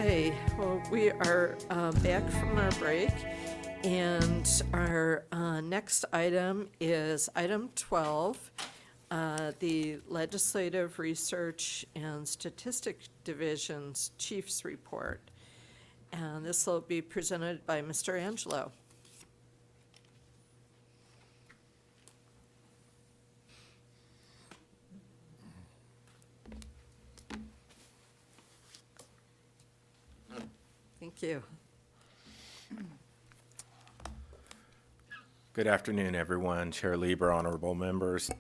Okay, well, we are back from our break, and our next item is item 12, the Legislative Research and Statistics Division's Chief's Report. And this will be presented by Mr. Angelo. Thank you. Good afternoon, everyone. Chair Lieber, honorable members.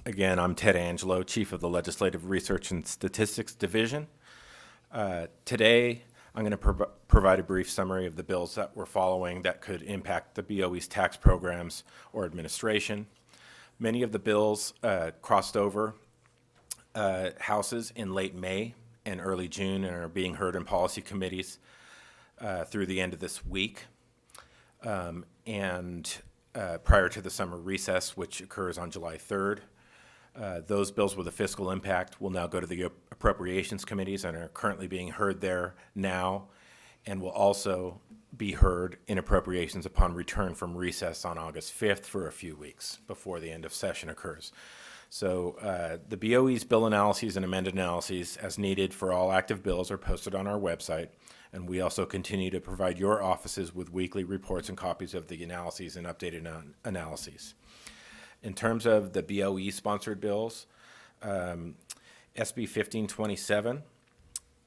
Again, I'm Ted Angelo, Chief of the Legislative Research and Statistics Division. Today, I'm going to provide a brief summary of the bills that we're following that could impact the BOE's tax programs or administration. Many of the bills crossed over houses in late May and early June and are being heard in policy committees through the end of this week. Prior to the summer recess, which occurs on July 3rd. Those bills with a fiscal impact will now go to the appropriations committees and are currently being heard there now, and will also be heard in appropriations upon return from recess on August 5th for a few weeks before the end of session occurs. So the BOE's bill analyses and amended analyses as needed for all active bills are posted on our website, and we also continue to provide your offices with weekly reports and copies of the analyses and updated analyses. In terms of the BOE-sponsored bills, SB 1527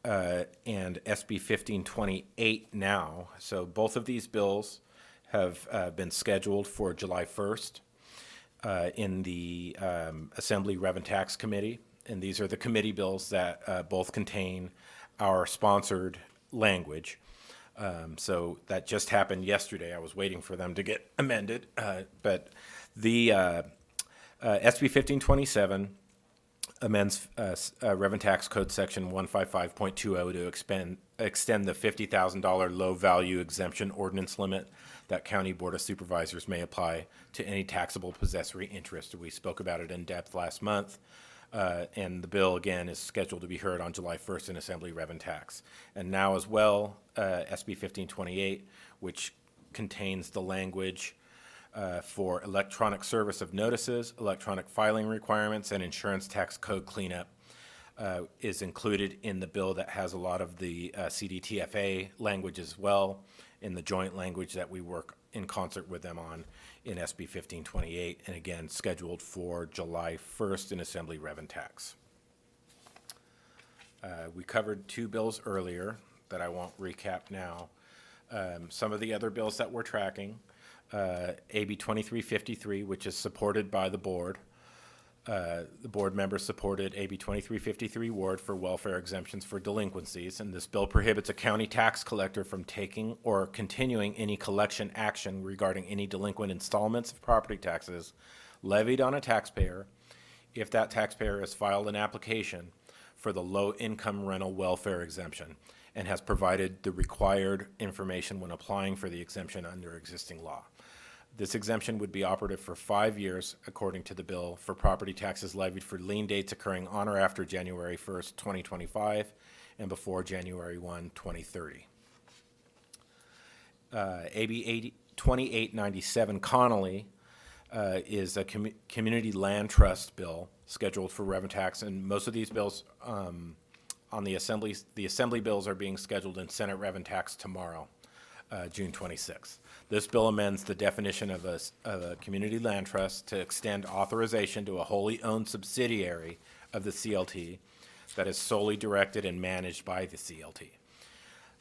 and SB 1528 now. So both of these bills have been scheduled for July 1st in the Assembly Rev and Tax Committee. And these are the committee bills that both contain our sponsored language. So that just happened yesterday. I was waiting for them to get amended. But the SB 1527 amends Rev and Tax Code Section 155.20 to extend the $50,000 low-value exemption ordinance limit that County Board of Supervisors may apply to any taxable possessory interest. We spoke about it in depth last month. And the bill, again, is scheduled to be heard on July 1st in Assembly Rev and Tax. And now as well, SB 1528, which contains the language for electronic service of notices, electronic filing requirements, and insurance tax code cleanup, is included in the bill that has a lot of the CDTFA language as well, in the joint language that we work in concert with them on in SB 1528, and again, scheduled for July 1st in Assembly Rev and Tax. We covered two bills earlier that I won't recap now. Some of the other bills that we're tracking, AB 2353, which is supported by the board. The board members supported AB 2353 Ward for welfare exemptions for delinquencies, and this bill prohibits a county tax collector from taking or continuing any collection action regarding any delinquent installments of property taxes levied on a taxpayer if that taxpayer has filed an application for the low-income rental welfare exemption and has provided the required information when applying for the exemption under existing law. This exemption would be operative for 5 years, according to the bill, for property taxes levied for lien dates occurring on or after January 1st, 2025, and before January 1, 2030. AB 2897 Connolly is a community land trust bill scheduled for Rev and Tax, and most of these bills on the assembly bills are being scheduled in Senate Rev and Tax tomorrow, June 26th. This bill amends the definition of a community land trust to extend authorization to a wholly owned subsidiary of the CLT that is solely directed and managed by the CLT.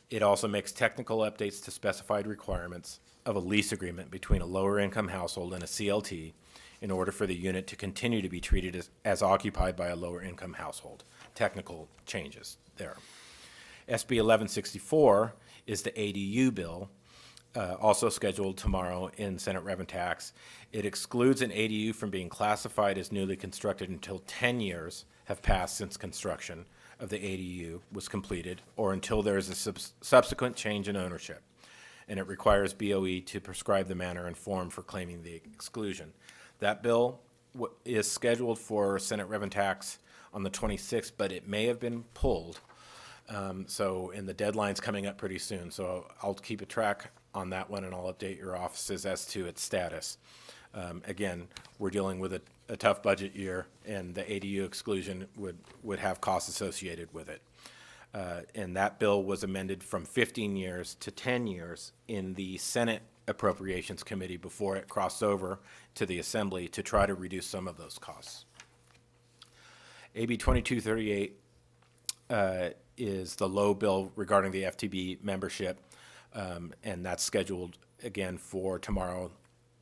It also makes technical updates to specified requirements of a lease agreement between a lower income household and a CLT in order for the unit to continue to be treated as occupied by a lower income household. Technical changes there. SB 1164 is the ADU bill, also scheduled tomorrow in Senate Rev and Tax. It excludes an ADU from being classified as newly constructed until 10 years have passed since construction of the ADU was completed, or until there is a subsequent change in ownership. And it requires BOE to prescribe the manner and form for claiming the exclusion. That bill is scheduled for Senate Rev and Tax on the 26th, but it may have been pulled And the deadline's coming up pretty soon, so I'll keep a track on that one, and I'll update your offices as to its status. Again, we're dealing with a tough budget year, and the ADU exclusion would have costs associated with it. And that bill was amended from 15 years to 10 years in the Senate Appropriations Committee before it crossed over to the Assembly to try to reduce some of those costs. AB 2238 is the low bill regarding the FTB membership, and that's scheduled again for tomorrow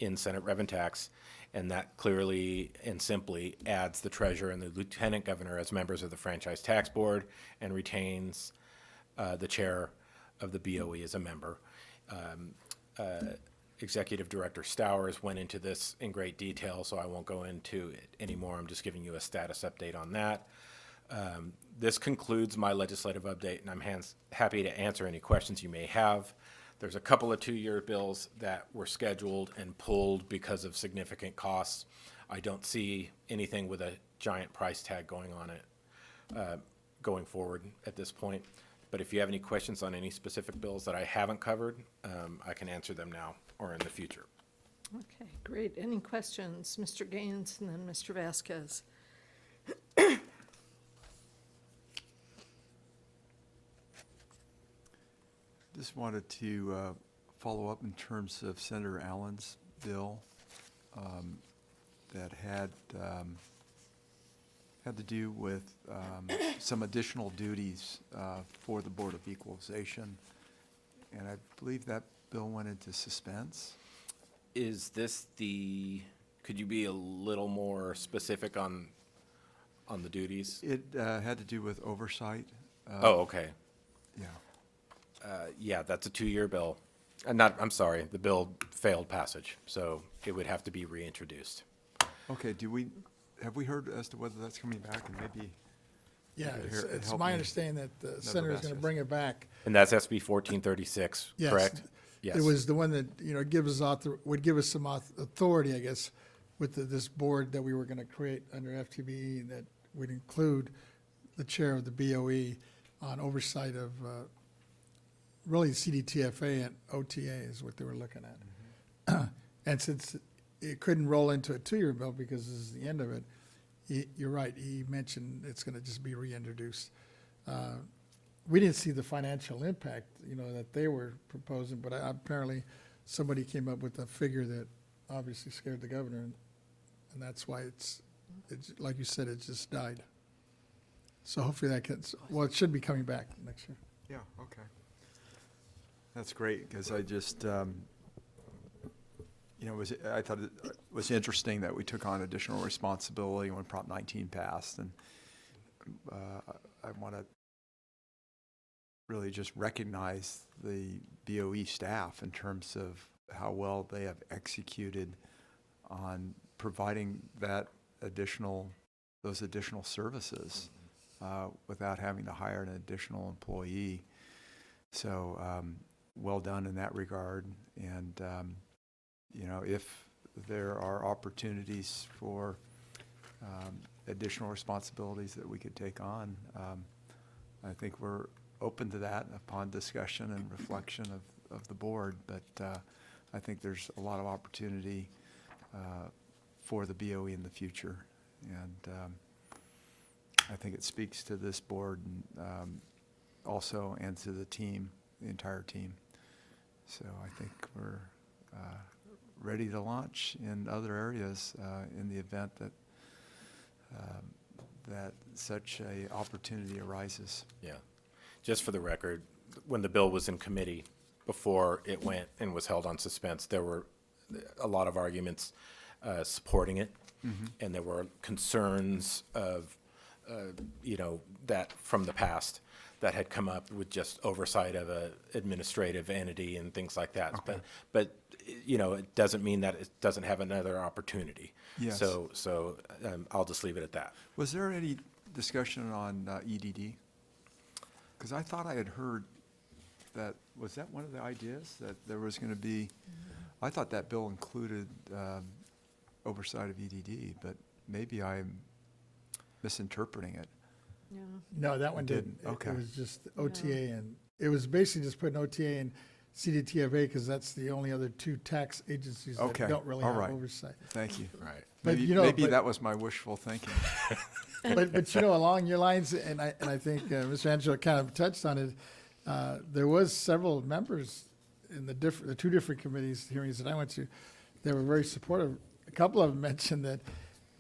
in Senate Rev and Tax, and that clearly and simply adds the treasurer and the lieutenant governor as members of the Franchise Tax Board and retains the chair of the BoE as a member. Executive Director Stowers went into this in great detail, so I won't go into it anymore. I'm just giving you a status update on that. This concludes my legislative update, and I'm happy to answer any questions you may have. There's a couple of two-year bills that were scheduled and pulled because of significant costs. I don't see anything with a giant price tag going on it going forward at this point. But if you have any questions on any specific bills that I haven't covered, I can answer them now or in the future. Okay, great. Any questions? Mr. Gaines and then Mr. Vasquez. Just wanted to follow up in terms of Senator Allen's bill that had to do with some additional duties for the Board of Equalization. And I believe that bill went into suspense. Is this could you be a little more specific on the duties? It had to do with oversight. Oh, okay. Yeah. Yeah, that's a two-year bill. I'm sorry, the bill failed passage, so it would have to be reintroduced. Okay, have we heard as to whether that's coming back, and maybe? Yeah, you could it's help my me? understanding that the senator is going to Vasquez. bring it back. And that's SB 1436, Yes. correct? Yes. It was the one that, would give us some authority, I guess, with this board that we were going to create under FTBE that would include the chair of the BoE on oversight of really CDTFA and OTA is what they were looking at. And since it couldn't roll into a two-year bill because this is the end of it, you're right, he mentioned it's going to just be reintroduced. We didn't see the financial impact, that they were proposing, but apparently somebody came up with a figure that obviously scared the governor, and that's why it's like you said, it just died. So hopefully it should be coming back next year. Yeah, okay. That's great, because I just, I thought it was interesting that we took on additional responsibility when Prop 19 passed, and I want to really just recognize the BoE staff in terms of how well they have executed on providing those additional services without having to hire an additional employee. So well done in that regard. And, if there are opportunities for additional responsibilities that we could take on, I think we're open to that upon discussion and reflection of the board. But I think there's a lot of opportunity for the BoE in the future. And I think it speaks to this board and also and to the team, the entire team. So I think we're ready to launch in other areas in the event that that such a opportunity arises. Yeah. Just for the record, when the bill was in committee, before it went and was held on suspense, there were a lot of arguments supporting it, and there were concerns of, that from the past that had come up with just oversight of a administrative entity and things like that. Okay. But it doesn't mean that it doesn't have another opportunity. Yes. So I'll just leave it at that. Was there any discussion on EDD? Because I thought I had heard was that one of the ideas, that there was going to be, I thought that bill included oversight of EDD, but maybe I'm misinterpreting it. Yeah. No, that one It didn't. didn't? Okay. It was just OTA, and it was basically just putting OTA and CDTFA, because that's the only other two tax agencies that Okay, don't really all have right. oversight. Thank you. Right. But, Maybe, you know, maybe but- that was my wishful thinking. But you know, along your lines, and I think Mr. Angelo kind of touched on it, there was several members in the two different committees hearings that I went to, they were very supportive. A couple of them mentioned that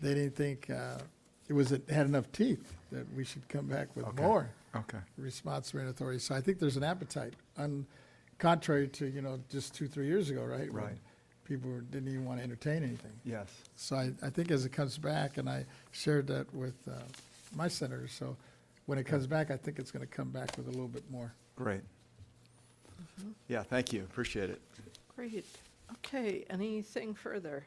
they didn't think it had enough teeth, that we should come back with Okay. more Okay, responsibility and authority. So I think there's an appetite, contrary to, you know, just 2-3 years ago, right? when Right. People didn't even want to entertain anything. yes. So I think as it comes back, and I shared that with my senators, so when it comes back, I think it's going to come back with a little bit more. Great. Yeah, thank you. Appreciate it. Great. Okay, anything further?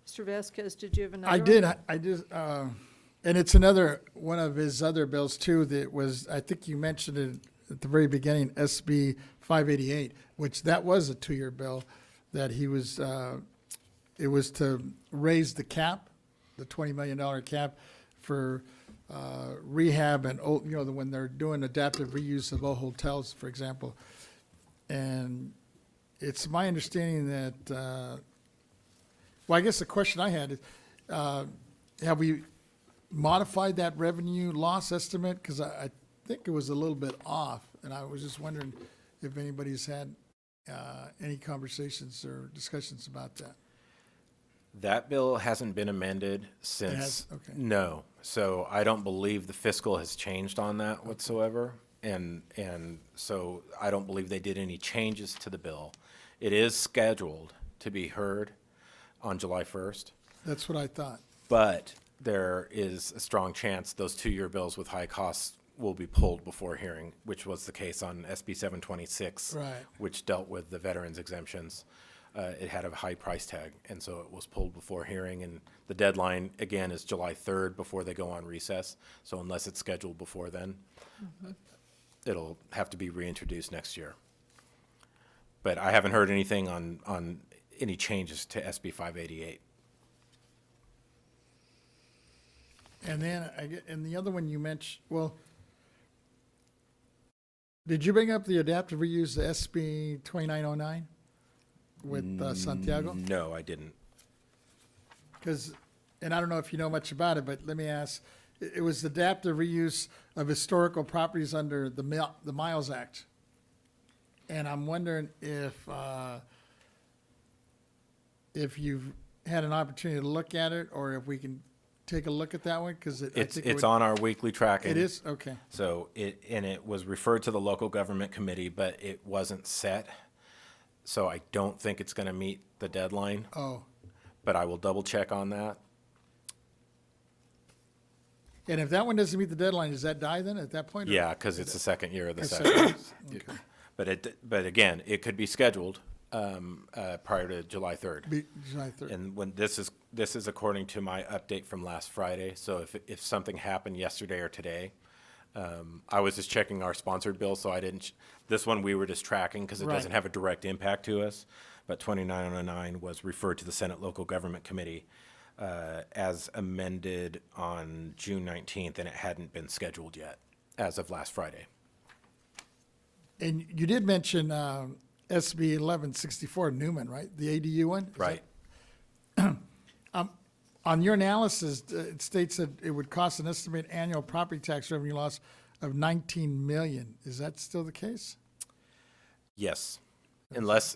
Mr. Vasquez, did you have another I one? did, I just, and it's another, one of his other bills too, that was, I think you mentioned it at the very beginning, SB 588, which that was a 2-year bill, that he was, it was to raise the cap, the $20 million cap for rehab and, old, you know, when they're doing adaptive reuse of old hotels, for example. And it's my understanding that, well, I guess the question I had is, have we modified that revenue loss estimate? Because I think it was a little bit off, and I was just wondering if anybody's had any conversations or discussions about that. That bill hasn't been amended since. has? Okay. No. So I don't believe the fiscal has changed on that whatsoever. And so I don't believe they did any changes to the bill. It is scheduled to be heard on July 1st, That's what I thought. but there is a strong chance those 2-year bills with high costs will be pulled before hearing, which was the case on SB 726, Right. which dealt with the veterans exemptions. It had a high price tag, and so it was pulled before hearing, and the deadline, again, is July 3rd before they go on recess. So unless it's scheduled before then, it'll have to be reintroduced next year. But I haven't heard anything on any changes to SB 588. And then, and the other one you mentioned, well, did you bring up the adaptive reuse, the SB 2909 with Santiago? No, I didn't. Because, and I don't know if you know much about it, but let me ask, it was adaptive reuse of historical properties under the Miles Act. And I'm wondering if you've had an opportunity to look at it, or if we can take a look at that one, because It's on our weekly tracking. It is? Okay. So it was referred to the local government committee, but it wasn't set. So I don't think it's going to meet the deadline, Oh, but I will double check on that. and if that one doesn't meet the deadline, does that die then at that point? or- Yeah, because it's the second year of the It's session. Okay. But again, it could be scheduled prior to July 3rd. Be July 3rd. And when this is according to my update from last Friday. So if something happened yesterday or today, I was just checking our sponsored bill, so I didn't. This one we were just tracking because it doesn't Right. have a direct impact to us. But 2909 was referred to the Senate Local Government Committee as amended on June 19th, and it hadn't been scheduled yet as of last Friday. And you did mention SB 1164 Newman, right? The ADU one? Is that- Right. On your analysis, it states that it would cost an estimated annual property tax revenue loss of 19 million. Is that still the case? Yes, unless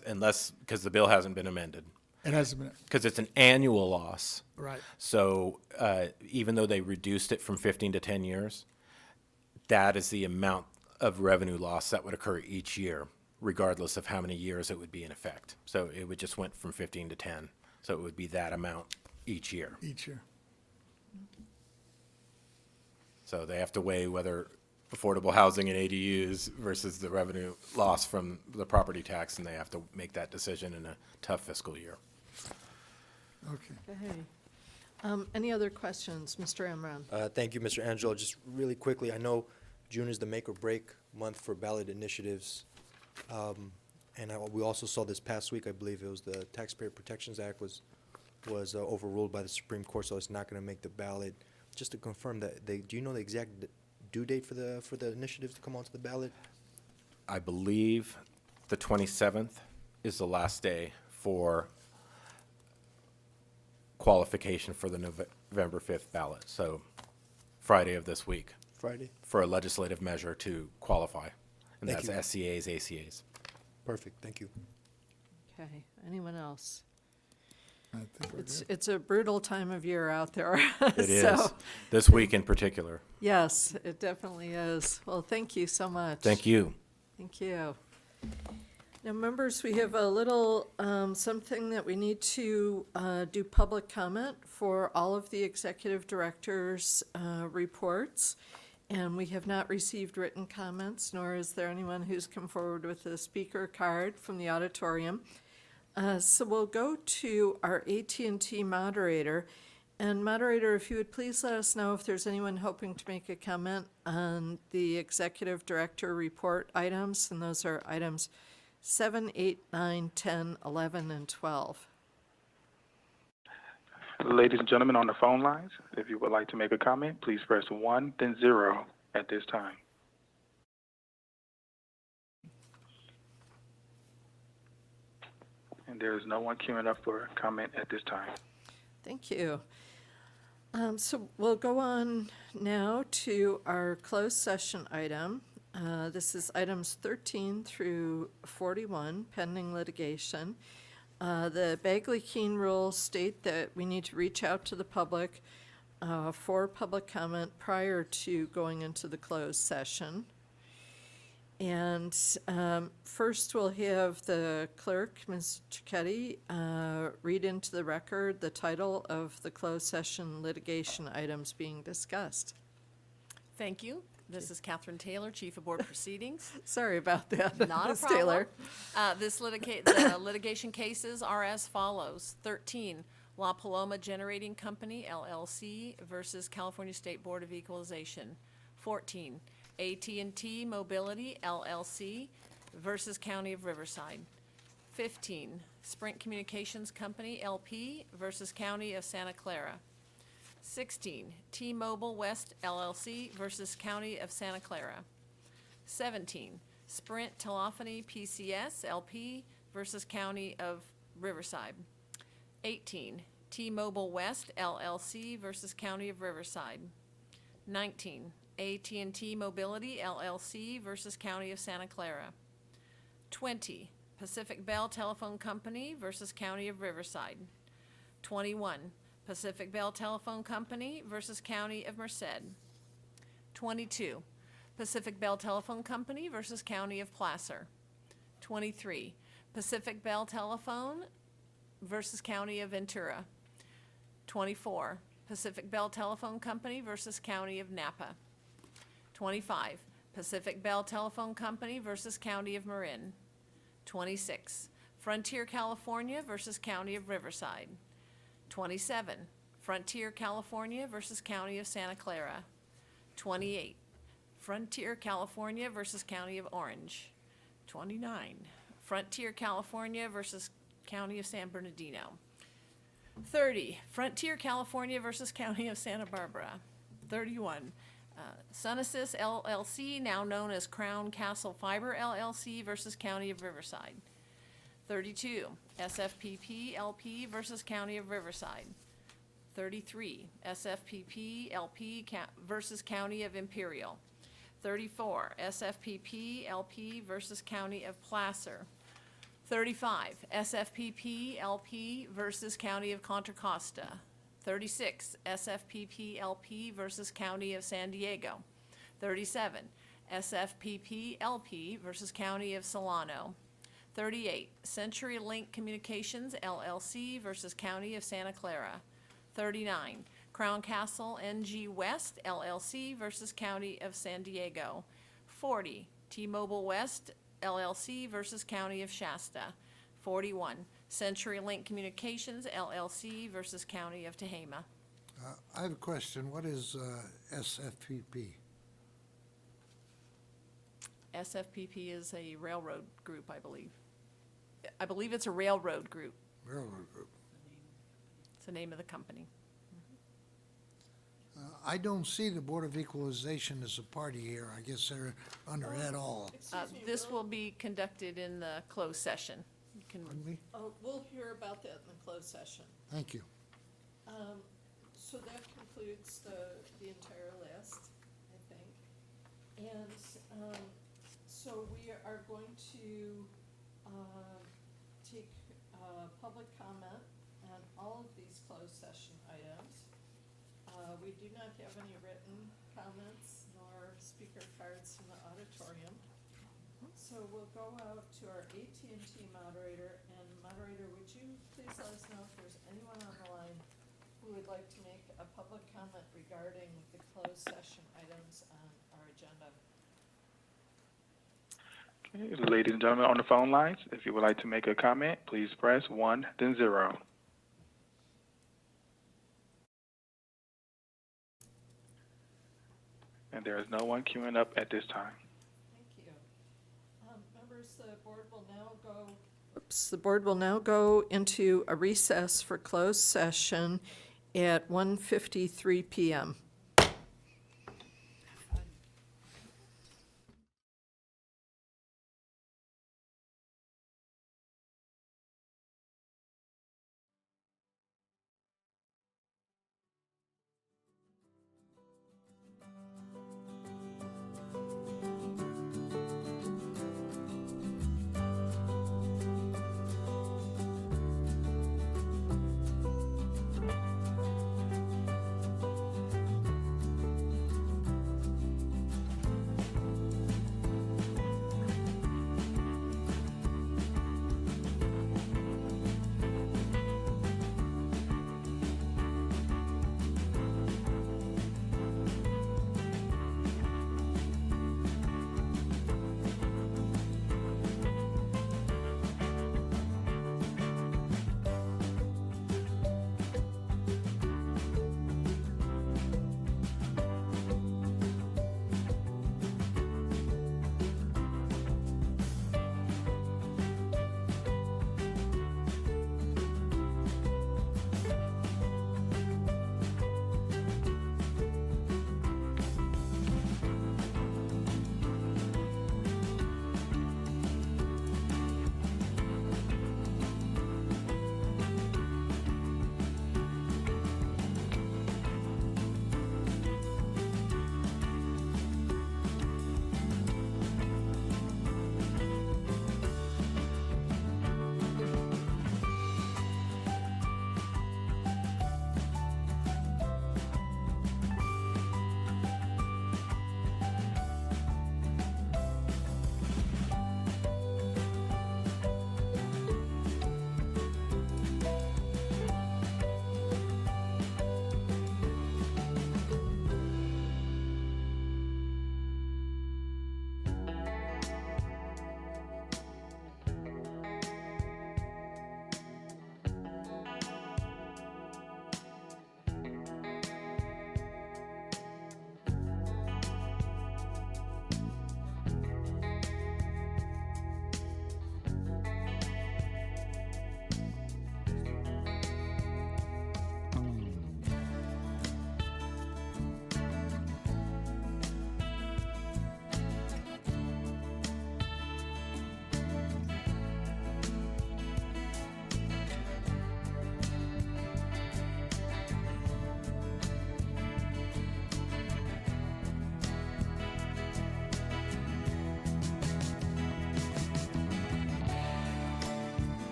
because the bill hasn't been amended, It hasn't been, because it's an annual loss. right. So even though they reduced it from 15 to 10 years, that is the amount of revenue loss that would occur each year, regardless of how many years it would be in effect. So it would just went from 15 to 10. So it would be that amount each year. Each year. So they have to weigh whether affordable housing and ADUs versus the revenue loss from the property tax, and they have to make that decision in a tough fiscal year. Okay. Okay. Any other questions? Mr. Amram? Thank you, Mr. Angelo. Just really quickly, I know June is the make or break month for ballot initiatives. We also saw this past week, I believe it was the Taxpayer Protections Act was overruled by the Supreme Court, so it's not going to make the ballot. Just to confirm that, do you know the exact due date for the initiatives to come onto the ballot? I believe the 27th is the last day for qualification for the November 5th ballot. So Friday of this week Friday? for a legislative measure to qualify. And Thank that's you. SCAs, ACAs. Perfect, thank you. Okay, anyone else? I think we're good. It's a brutal time of year out there. It is, So, this week in particular. yes, it definitely is. Well, thank you so much. Thank you. Thank you. Now, members, we have a little something that we need to do public comment for all of the executive directors' reports. And we have not received written comments, nor is there anyone who's come forward with a speaker card from the auditorium. So we'll go to our AT&T moderator. And moderator, if you would please let us know if there's anyone hoping to make a comment on the executive director report items, and those are items 7, 8, 9, 10, 11, and 12. Ladies and gentlemen on the phone lines, if you would like to make a comment, please press 1, then 0 at this time. And there is no one queuing up for comment at this time. Thank you. So we'll go on now to our closed session item. This is items 13 through 41, pending litigation. The Bagley-Keene rules state that we need to reach out to the public for public comment prior to going into the closed session. And first, we'll have the clerk, Ms. Cicchetti, read into the record the title of the closed session litigation items being discussed. Thank you. This is Catherine Taylor, Chief of Board Proceedings. Sorry about that, Not a Ms. problem. Taylor. The litigation cases are as follows. 13, La Paloma Generating Company, LLC versus California State Board of Equalization. 14, AT&T Mobility, LLC versus County of Riverside. 15, Sprint Communications Company, LP versus County of Santa Clara. 16, T-Mobile West LLC versus County of Santa Clara. 17, Sprint Telephony PCS LP versus County of Riverside. 18, T-Mobile West LLC versus County of Riverside. 19, AT&T Mobility LLC versus County of Santa Clara. 20, Pacific Bell Telephone Company versus County of Riverside. 21, Pacific Bell Telephone Company versus County of Merced. 22, Pacific Bell Telephone Company versus County of Placer. 23, Pacific Bell Telephone versus County of Ventura. 24, Pacific Bell Telephone Company versus County of Napa. 25, Pacific Bell Telephone Company versus County of Marin. 26, Frontier California versus County of Riverside. 27, Frontier California versus County of Santa Clara. 28, Frontier California versus County of Orange. 29, Frontier California versus County of San Bernardino. 30, Frontier California versus County of Santa Barbara. 31, Sunasis LLC, now known as Crown Castle Fiber LLC versus County of Riverside. 32, SFPP LP versus County of Riverside. 33, SFPP LP versus County of Imperial. 34, SFPP LP versus County of Placer. 35, SFPP LP versus County of Contra Costa. 36, SFPP LP versus County of San Diego. 37, SFPP LP versus County of Solano. 38, CenturyLink Communications LLC versus County of Santa Clara. 39, Crown Castle NG West LLC versus County of San Diego. 40, T-Mobile West LLC versus County of Shasta. 41, CenturyLink Communications LLC versus County of Tehama. I have a question. What is SFPP? SFPP is a railroad group, I believe. I believe it's a railroad group. Railroad Group. It's the name of the company. I don't see the Board of Equalization as a party here. I guess they're under et al. This will be conducted in the closed session. You can, Pardon me? Oh, we'll hear about that in the closed session. Thank you. So that concludes the entire list, I think. And, so we are going to, take, public comment on all of these closed session items. We do not have any written comments nor speaker cards in the auditorium. So we'll go out to our AT&T moderator, and moderator, would you please let us know if there's anyone on the line who would like to make a public comment regarding the closed session items on our agenda? Okay, ladies and gentlemen on the phone lines, if you would like to make a comment, please press 1, then 0. And there is no one queuing up at this time. Thank you. Members, the board will now go into a recess for closed session at 1:53 PM.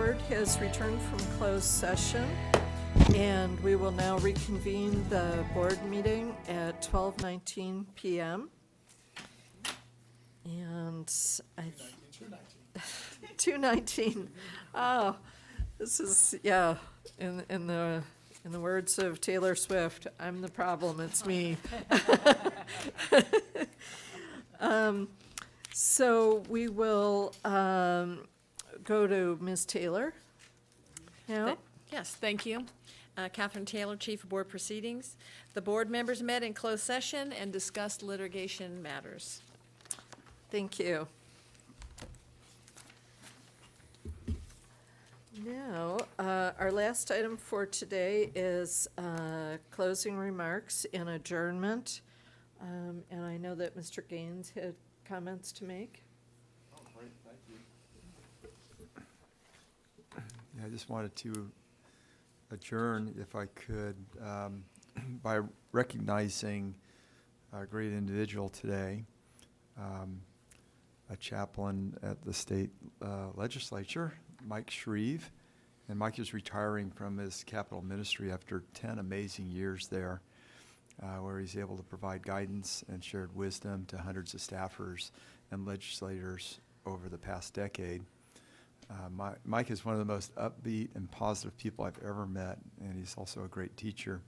board has returned from closed session, and we will now reconvene the board meeting at 12:19 PM. And I... 2:19. Oh, this is, yeah, in the words of Taylor Swift, I'm the problem, it's me. So we will go to Ms. Taylor now. Yes, thank you. Catherine Taylor, Chief of Board Proceedings. The board members met in closed session and discussed litigation matters. Thank you. Now, our last item for today is closing remarks and adjournment. And I know that Mr. Gaines had comments to make. Oh, great, thank you. Yeah, I just wanted to adjourn, if I could, by recognizing a great individual today, a chaplain at the state legislature, Mike Shreve. And Mike is retiring from his Capitol ministry after 10 amazing years there, where he's able to provide guidance and shared wisdom to hundreds of staffers and legislators over the past decade. Mike is one of the most upbeat and positive people I've ever met, and he's also a great teacher.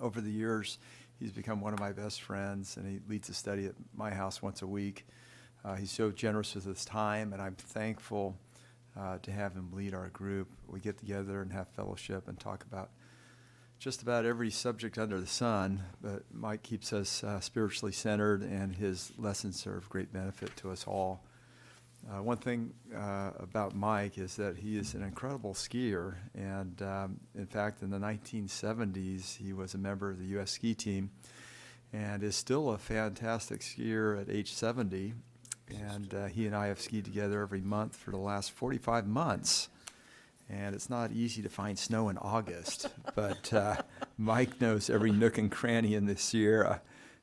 Over the years, he's become one of my best friends, and he leads a study at my house once a week. He's so generous with his time, and I'm thankful to have him lead our group. We get together and have fellowship and talk about just about every subject under the sun, but Mike keeps us spiritually centered, and his lessons are of great benefit to us all. One thing about Mike is that he is an incredible skier, and in fact, in the 1970s, he was a member of the U.S. ski team and is still a fantastic skier at age 70. And he and I have skied together every month for the last 45 months. And it's not easy to find snow in August, but Mike knows every nook and cranny in the Sierra,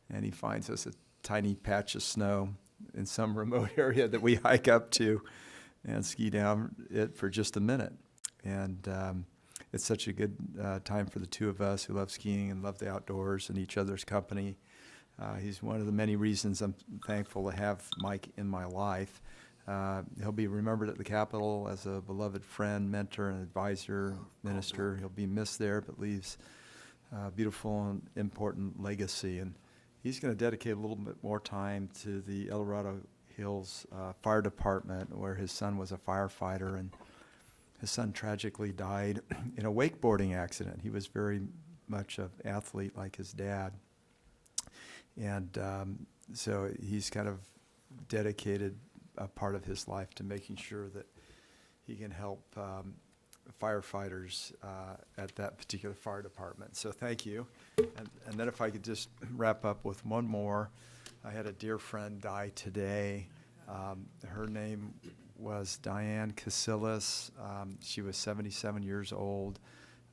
and he finds us a tiny patch of snow in some remote area that we hike up to and ski down it for just a minute. And it's such a good time for the two of us who love skiing and love the outdoors and each other's company. He's one of the many reasons I'm thankful to have Mike in my life. He'll be remembered at the Capitol as a beloved friend, mentor, and advisor, minister. He'll be missed there, but leaves a beautiful and important legacy. And he's going to dedicate a little bit more time to the El Dorado Hills Fire Department, where his son was a firefighter, and his son tragically died in a wakeboarding accident. He was very much an athlete like his dad. And so he's kind of dedicated a part of his life to making sure that he can help firefighters at that particular fire department. So thank you. And then if I could just wrap up with one more. I had a dear friend die today. Her name was Diane Casillas. She was 77 years old.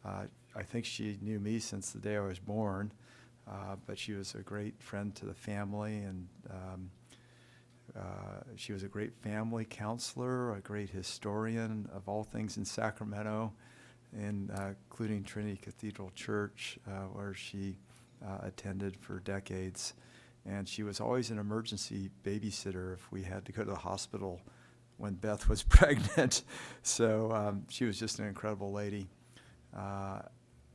I think she knew me since the day I was born. But she was a great friend to the family, and she was a great family counselor, a great historian of all things in Sacramento, including Trinity Cathedral Church, where she attended for decades. And she was always an emergency babysitter if we had to go to the hospital when Beth was pregnant. So she was just an incredible lady.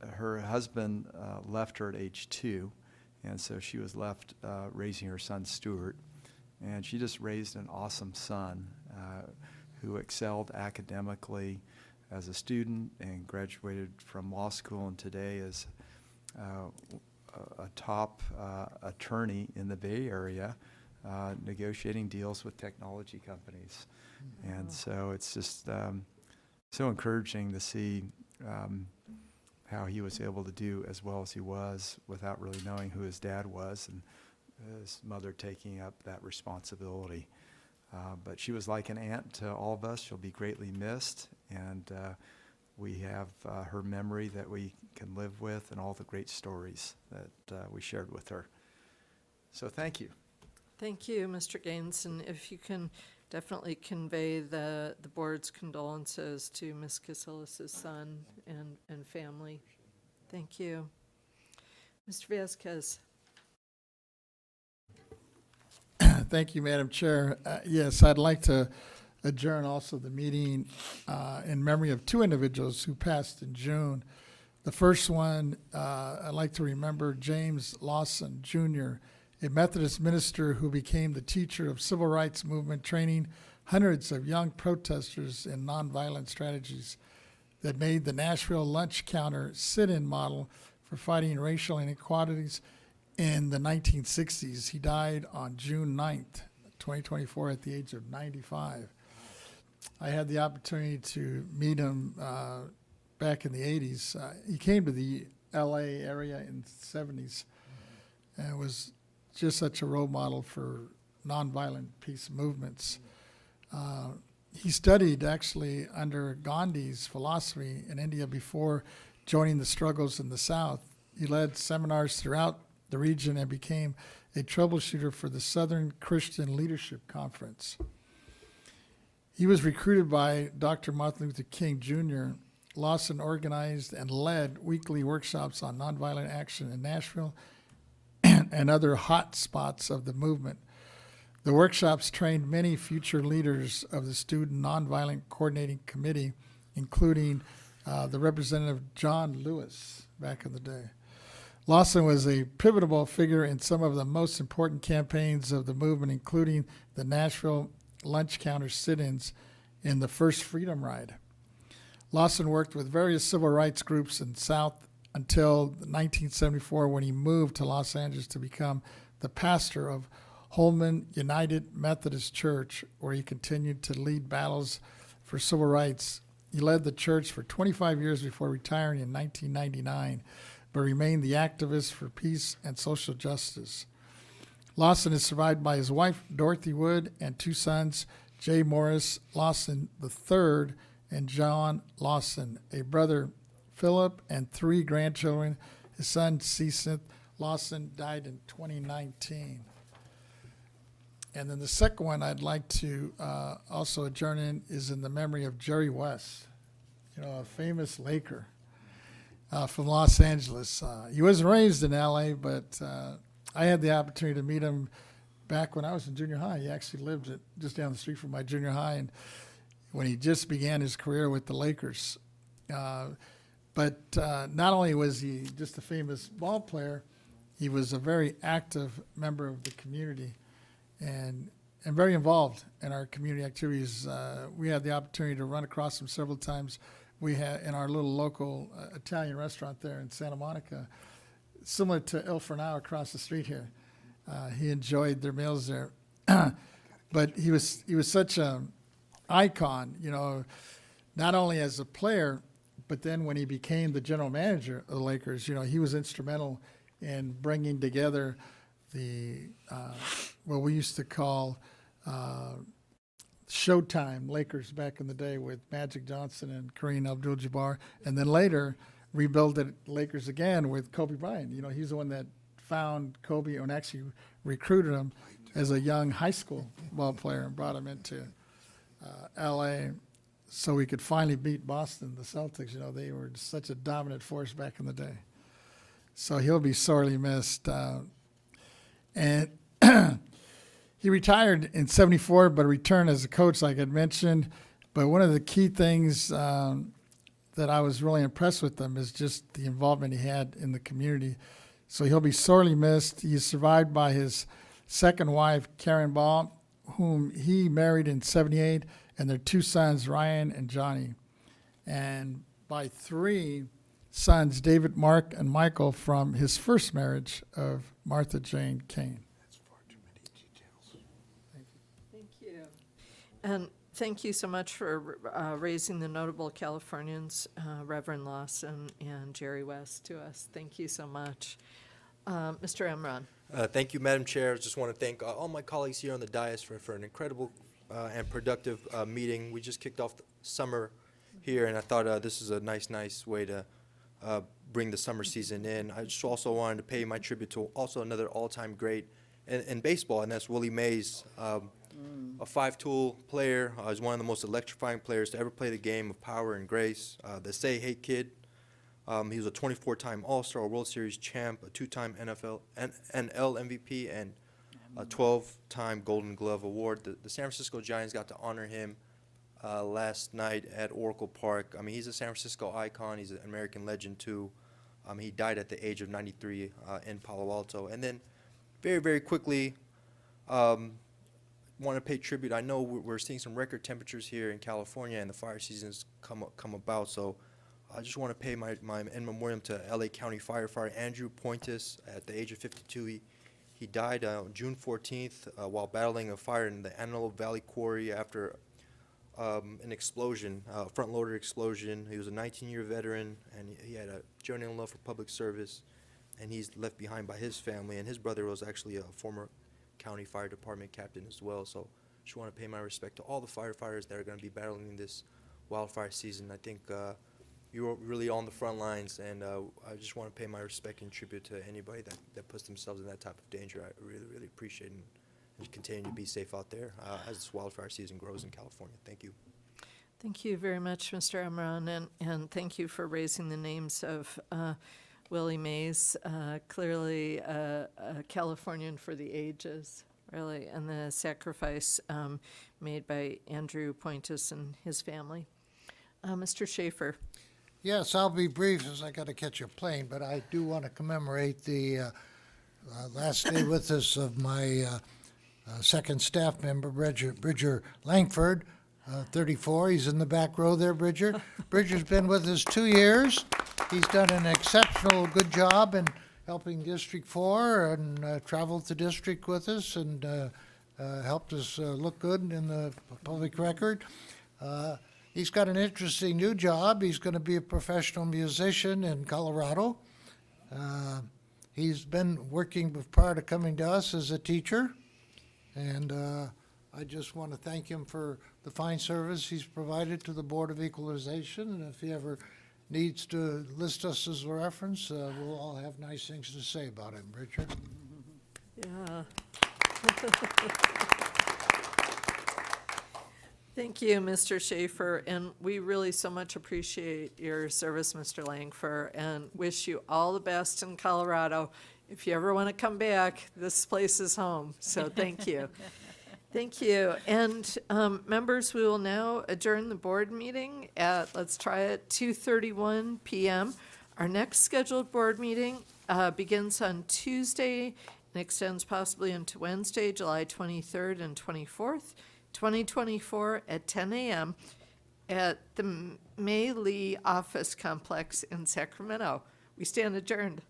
Her husband left her at age 2, and so she was left raising her son, Stuart. And she just raised an awesome son who excelled academically as a student and graduated from law school, and today is a top attorney in the Bay Area negotiating deals with technology companies. And so it's just so encouraging to see how he was able to do as well as he was without really knowing who his dad was, and his mother taking up that responsibility. But she was like an aunt to all of us. She'll be greatly missed, and we have her memory that we can live with and all the great stories that we shared with her. So thank you. Thank you, Mr. Gaines, and if you can definitely convey the board's condolences to Ms. Casillas' son and family. Thank you. Mr. Vasquez. Thank you, Madam Chair. Yes, I'd like to adjourn also the meeting in memory of two individuals who passed in June. The first one, I'd like to remember James Lawson, Jr., a Methodist minister who became the teacher of civil rights movement, training hundreds of young protesters in nonviolent strategies that made the Nashville lunch counter sit-in model for fighting racial inequalities in the 1960s. He died on June 9th, 2024, at the age of 95. I had the opportunity to meet him back in the 80s. He came to the LA area in the 70s and was just such a role model for nonviolent peace movements. He studied actually under Gandhi's philosophy in India before joining the struggles in the South. He led seminars throughout the region and became a troubleshooter for the Southern Christian Leadership Conference. He was recruited by Dr. Martin Luther King Jr. Lawson organized and led weekly workshops on nonviolent action in Nashville and other hot spots of the movement. The workshops trained many future leaders of the Student Nonviolent Coordinating Committee, including the Representative John Lewis back in the day. Lawson was a pivotal figure in some of the most important campaigns of the movement, including the Nashville lunch counter sit-ins in the first Freedom Ride. Lawson worked with various civil rights groups in the South until 1974, when he moved to Los Angeles to become the pastor of Holman United Methodist Church, where he continued to lead battles for civil rights. He led the church for 25 years before retiring in 1999, but remained the activist for peace and social justice. Lawson is survived by his wife, Dorothy Wood, and two sons, Jay Morris Lawson III and John Lawson, a brother, Philip, and three grandchildren. His son, Cecil Lawson, died in 2019. And then the second one I'd like to also adjourn in is in the memory of Jerry West, a famous Laker from Los Angeles. He wasn't raised in LA, but I had the opportunity to meet him back when I was in junior high. He actually lived just down the street from my junior high, and when he just began his career with the Lakers. But not only was he just a famous ball player, he was a very active member of the community and very involved in our community activities. We had the opportunity to run across him several times. We had in our little local Italian restaurant there in Santa Monica, similar to Il Fornau across the street here. He enjoyed their meals there. But he was such an icon, not only as a player, but then when he became the general manager of the Lakers, he was instrumental in bringing together the what we used to call Showtime Lakers back in the day with Magic Johnson and Kareem Abdul-Jabbar, and then later rebuilt the Lakers again with Kobe Bryant. He's the one that found Kobe and actually recruited him as a young high school ball player and brought him into L.A. so we could finally beat Boston, the Celtics. They were such a dominant force back in the day. So he'll be sorely missed. And he retired in '74, but returned as a coach, like I mentioned. But one of the key things that I was really impressed with him is just the involvement he had in the community. So he'll be sorely missed. He's survived by his second wife, Karen Ball, whom he married in '78, and their two sons, Ryan and Johnny. And by three sons, David, Mark, and Michael, from his first marriage of Martha Jane Kane. That's far too many details. Thank you. And thank you so much for raising the notable Californians, Reverend Lawson and Jerry West, to us. Thank you so much. Mr. Emron. Thank you, Madam Chair. Just want to thank all my colleagues here on the dais for an incredible and productive meeting. We just kicked off the summer here, and I thought this is a nice way to bring the summer season in. I just also wanted to pay my tribute to also another all-time great in baseball, and that's Willie Mays. a five-tool player. He's one of the most electrifying players to ever play the game of power and grace. The Say Hey Kid. He was a 24-time All-Star, World Series champ, a 2-time NL MVP, and a 12-time Golden Glove Award. The San Francisco Giants got to honor him last night at Oracle Park. I mean, he's a San Francisco icon. He's an American legend, too. He died at the age of 93 in Palo Alto. And then very, very quickly, want to pay tribute. I know we're seeing some record temperatures here in California, and the fire season's come about. So I just want to pay my in memoriam to LA County firefighter Andrew Pointis at the age of 52. He died June 14th while battling a fire in the Antelope Valley Quarry after an explosion, front-loader explosion. He was a 19-year veteran, and he had a genuine love for public service, and he's left behind by his family. And his brother was actually a former county fire department captain as well. So just want to pay my respect to all the firefighters that are going to be battling this wildfire season. I think you're really on the front lines, and I just want to pay my respect and tribute to anybody that puts themselves in that type of danger. I really, really appreciate it, and continue to be safe out there as this wildfire season grows in California. Thank you. Thank you very much, Mr. Emron, and thank you for raising the names of Willie Mays, clearly a Californian for the ages, really, and the sacrifice made by Andrew Pointis and his family. Mr. Schaefer. Yes, I'll be brief as I got to catch a plane, but I do want to commemorate the last day with us of my second staff member, Bridger Langford, 34. He's in the back row there, Bridger. Bridger's been with us 2 years. He's done an exceptional good job in helping District 4 and traveled the district with us and helped us look good in the public record. He's got an interesting new job. He's going to be a professional musician in Colorado. He's been working prior to coming to us as a teacher. And I just want to thank him for the fine service he's provided to the Board of Equalization. And if he ever needs to list us as a reference, we'll all have nice things to say about him, Richard. Yeah. Thank you, Mr. Schaefer, and we really so much appreciate your service, Mr. Langford, and wish you all the best in Colorado. If you ever want to come back, this place is home, so thank you. Thank you. And members, we will now adjourn the board meeting at, let's try it, 2:31 p.m. Our next scheduled board meeting begins on Tuesday and extends possibly into Wednesday, July 23rd and 24th. 2024 at 10 a.m. at the May Lee Office Complex in Sacramento. We stand adjourned.